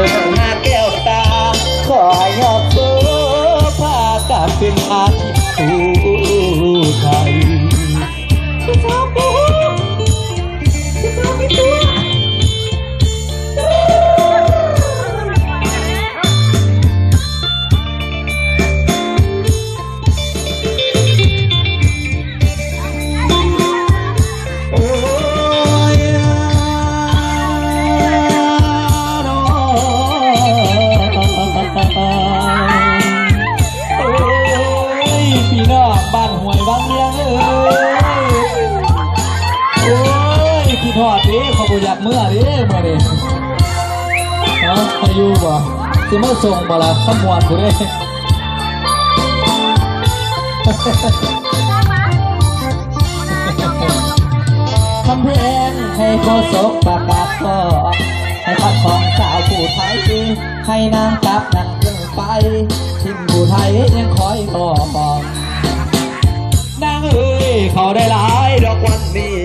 งหน้าแก้วตาขอยอกเบอร์พากาเป็นอาทิตย์สู่ไทยพี่ชอบพี่ชอบพี่ตัวพี่น้องบ้านห้วยบางเลี้ยงโอ้ยพี่ทอดดิเขาบ่อยากเมื่อดิเมื่อดิอายุบ่สิมาส่งบ่ล่ะขมวดผู้ใดคำเพลงให้โคศกประกาศขอให้พัดของสาวผู้ไทยให้นางกลับนั่งเครื่องไปทิ้งผู้ไทยยังคอยต่อบอกนางเอ้ยเขาได้หลายดอกวันนี้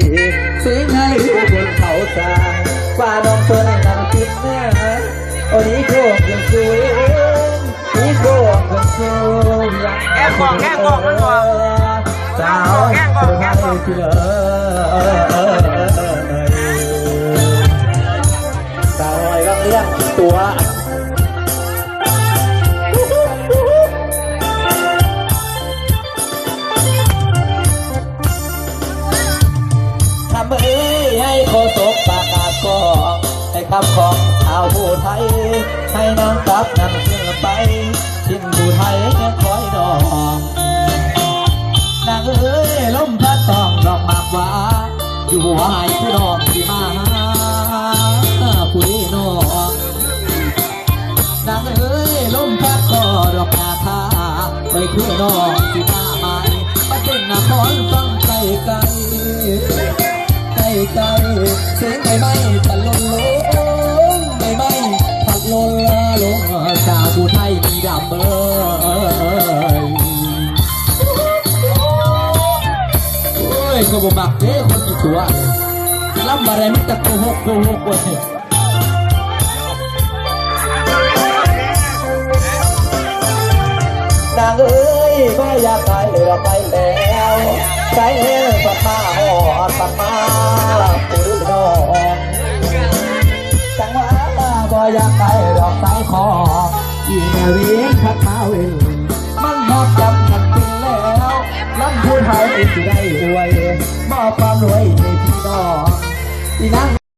สิงให้อยู่บนเขาสางว่าน้องเปิ้ลนั่งติดเนื้อโอ้นี้โค้งยังสูงนี้โค้งยังสูงแค่บอกมันบอกสาวผู้ไทยที่เลยสาวน้อยก็เลี้ยงตัวทำเอ้ยให้โคศกประกาศก่อนให้คำของชาวผู้ไทยให้น้องกลับนั่งเครื่องไปทิ้งผู้ไทยยังคอยดองนางเอ้ยล้มพัดต้องดอกหมากหวาอยู่หายผู้ดอกที่มาผู้ดีน้องนางเอ้ยล้มพัดก็ดอกนาคาไปคือน้องที่มาใหม่มาเป็นนครฟังไกลไกลไกลเสียงไม่พัดลงไม่พัดลงลงสาวผู้ไทยมีดำเบยโอ้ยก็บ่มักเด้คนกี่ตัวลำอะไรไม่จะโกหกเว้ยนางเอ้ยก็อยากไปเราไปแล้วใจเฮ้ปัดมาหอดปัดมาปืนนอนจังหวะบ่อยากไปดอกสายคออีแนวเวียนพัดมาเวลมันมอบจำกันเป็นแล้วลำพูดไทยสิได้รวยมอบความรวยให้พี่น้องอีนาง